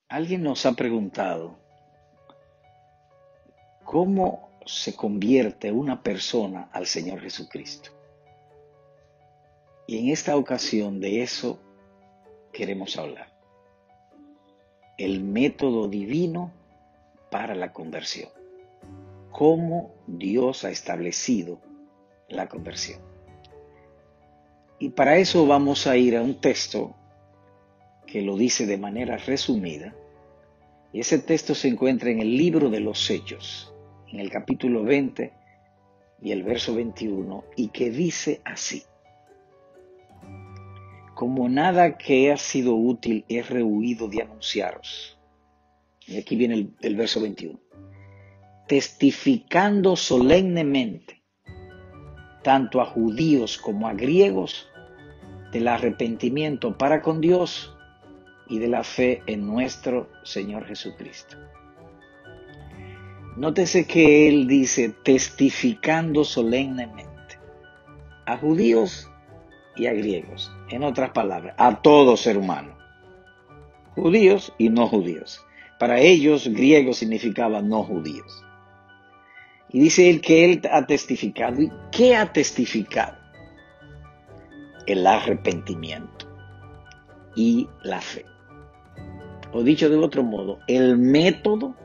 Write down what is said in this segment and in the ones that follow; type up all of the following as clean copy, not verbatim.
Alguien nos ha preguntado cómo se convierte una persona al Señor Jesucristo. Y en esta ocasión de eso queremos hablar. El método divino para la conversión. Cómo Dios ha establecido la conversión. Y para eso vamos a ir a un texto que lo dice de manera resumida. Y ese texto se encuentra en el libro de los Hechos, en el capítulo 20 y el verso 21, y que dice así: como nada que ha sido útil he rehuido de anunciaros. Y aquí viene el verso 21. Testificando solemnemente, tanto a judíos como a griegos, del arrepentimiento para con Dios y de la fe en nuestro Señor Jesucristo. Nótese que él dice testificando solemnemente a judíos y a griegos. En otras palabras, a todo ser humano. Judíos y no judíos. Para ellos, griego significaba no judíos. Y dice él que él ha testificado. ¿Y qué ha testificado? El arrepentimiento y la fe. O dicho de otro modo, el método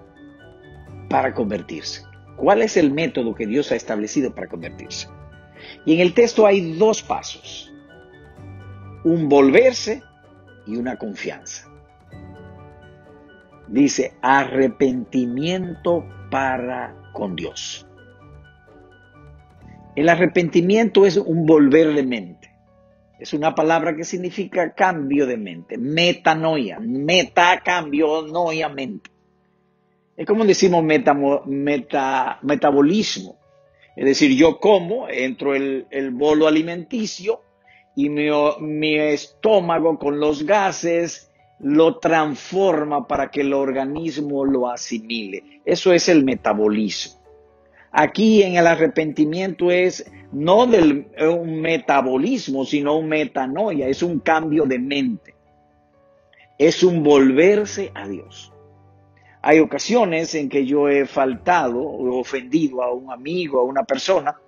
para convertirse. ¿Cuál es el método que Dios ha establecido para convertirse? Y en el texto hay dos pasos: un volverse y una confianza. Dice arrepentimiento para con Dios. El arrepentimiento es un volver de mente. Es una palabra que significa cambio de mente. Metanoia. Meta, cambio, noia, mente. Es como decimos metabolismo. Es decir, yo como, entro el bolo alimenticio y mi estómago con los gases lo transforma para que el organismo lo asimile. Eso es el metabolismo. Aquí en el arrepentimiento es no un metabolismo, sino un metanoia, es un cambio de mente. Es un volverse a Dios. Hay ocasiones en que yo he faltado o ofendido a un amigo, a una persona,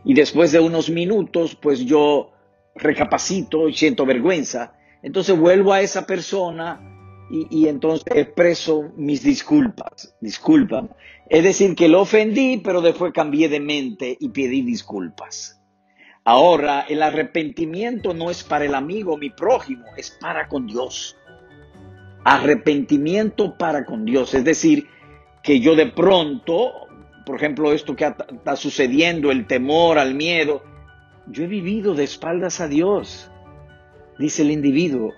y después de unos minutos, pues yo recapacito y siento vergüenza. Entonces vuelvo a esa persona y entonces expreso mis disculpas. Discúlpame. Es decir, que lo ofendí, pero después cambié de mente y pedí disculpas. Ahora, el arrepentimiento no es para el amigo, mi prójimo, es para con Dios. Arrepentimiento para con Dios. Es decir, que yo de pronto, por ejemplo, esto que está sucediendo, el temor al miedo, yo he vivido de espaldas a Dios, dice el individuo.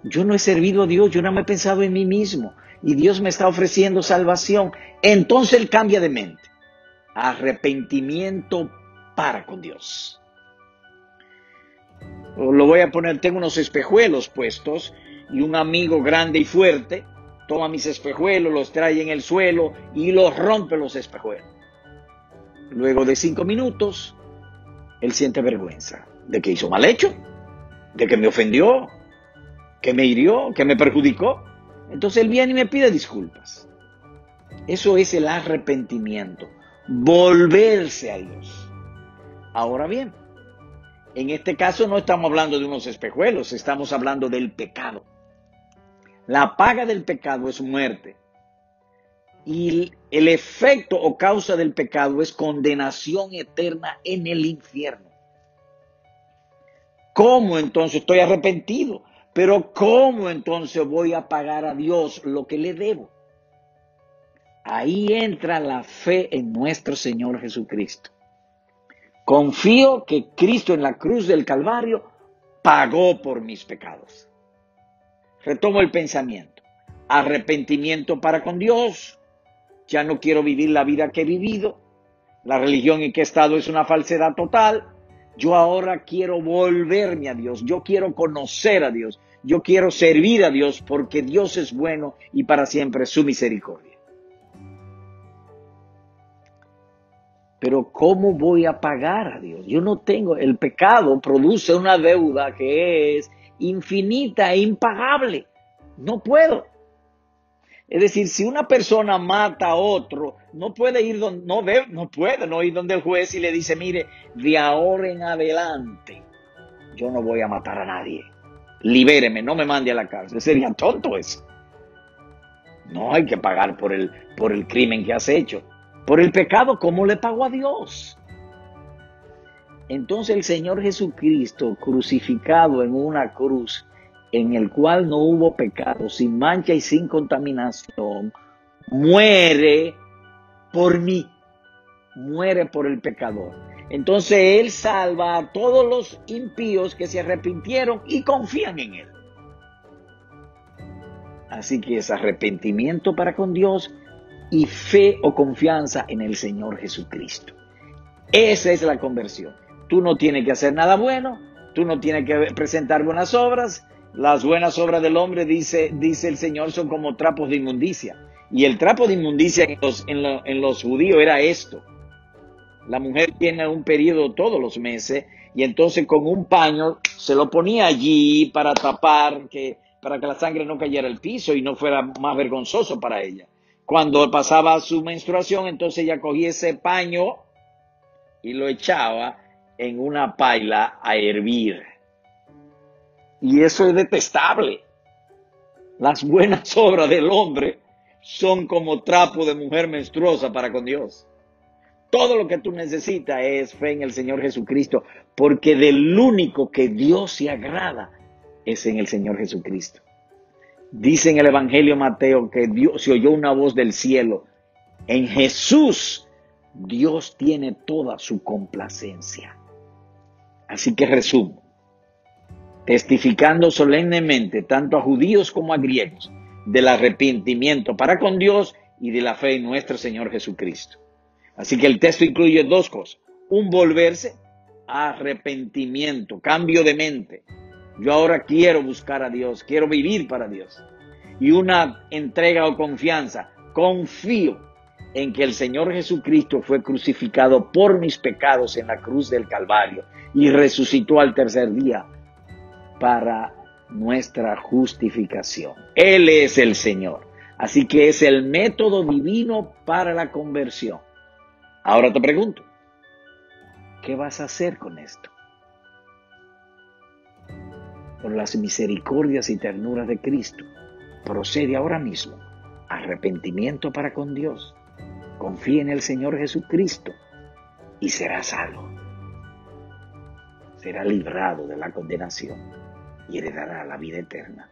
Yo no he servido a Dios, yo no me he pensado en mí mismo y Dios me está ofreciendo salvación. Entonces él cambia de mente. Arrepentimiento para con Dios. Lo voy a poner, tengo unos espejuelos puestos y un amigo grande y fuerte toma mis espejuelos, los trae en el suelo y los rompe los espejuelos. Luego de 5 minutos, él siente vergüenza de que hizo mal hecho, de que me ofendió, que me hirió, que me perjudicó. Entonces él viene y me pide disculpas. Eso es el arrepentimiento, volverse a Dios. Ahora bien, en este caso no estamos hablando de unos espejuelos, estamos hablando del pecado. La paga del pecado es muerte. Y el efecto o causa del pecado es condenación eterna en el infierno. ¿Cómo entonces estoy arrepentido? Pero ¿cómo entonces voy a pagar a Dios lo que le debo? Ahí entra la fe en nuestro Señor Jesucristo. Confío que Cristo en la cruz del Calvario pagó por mis pecados. Retomo el pensamiento. Arrepentimiento para con Dios. Ya no quiero vivir la vida que he vivido. La religión en que he estado es una falsedad total. Yo ahora quiero volverme a Dios. Yo quiero conocer a Dios. Yo quiero servir a Dios porque Dios es bueno y para siempre es su misericordia. Pero ¿cómo voy a pagar a Dios? Yo no tengo. El pecado produce una deuda que es infinita e impagable. No puedo. Es decir, si una persona mata a otro, no puede ir donde, no puede no ir donde el juez y le dice, mire, de ahora en adelante, yo no voy a matar a nadie. Libéreme, no me mande a la cárcel. Sería tonto eso. No hay que pagar por el crimen que has hecho. Por el pecado, ¿cómo le pago a Dios? Entonces el Señor Jesucristo, crucificado en una cruz, en el cual no hubo pecado, sin mancha y sin contaminación, muere por mí, muere por el pecador. Entonces Él salva a todos los impíos que se arrepintieron y confían en Él. Así que es arrepentimiento para con Dios y fe o confianza en el Señor Jesucristo. Esa es la conversión. Tú no tienes que hacer nada bueno, tú no tienes que presentar buenas obras. Las buenas obras del hombre, dice el Señor, son como trapos de inmundicia. Y el trapo de inmundicia en los judíos era esto. La mujer tiene un periodo todos los meses y entonces con un paño se lo ponía allí para tapar, para que la sangre no cayera al piso y no fuera más vergonzoso para ella. Cuando pasaba su menstruación, entonces ella cogía ese paño y lo echaba en una paila a hervir. Y eso es detestable. Las buenas obras del hombre son como trapo de mujer menstruosa para con Dios. Todo lo que tú necesitas es fe en el Señor Jesucristo, porque del único que Dios se agrada es en el Señor Jesucristo. Dice en el Evangelio Mateo que Dios se oyó una voz del cielo. En Jesús Dios tiene toda su complacencia. Así que resumo, testificando solemnemente tanto a judíos como a griegos del arrepentimiento para con Dios y de la fe en nuestro Señor Jesucristo. Así que el texto incluye dos cosas: un volverse, arrepentimiento, cambio de mente. Yo ahora quiero buscar a Dios, quiero vivir para Dios. Y una entrega o confianza, confío en que el Señor Jesucristo fue crucificado por mis pecados en la cruz del Calvario y resucitó al tercer día para nuestra justificación. Él es el Señor. Así que es el método divino para la conversión. Ahora te pregunto, ¿qué vas a hacer con esto? Por las misericordias y ternuras de Cristo, procede ahora mismo arrepentimiento para con Dios. Confía en el Señor Jesucristo y será salvo. Será librado de la condenación y heredará la vida eterna.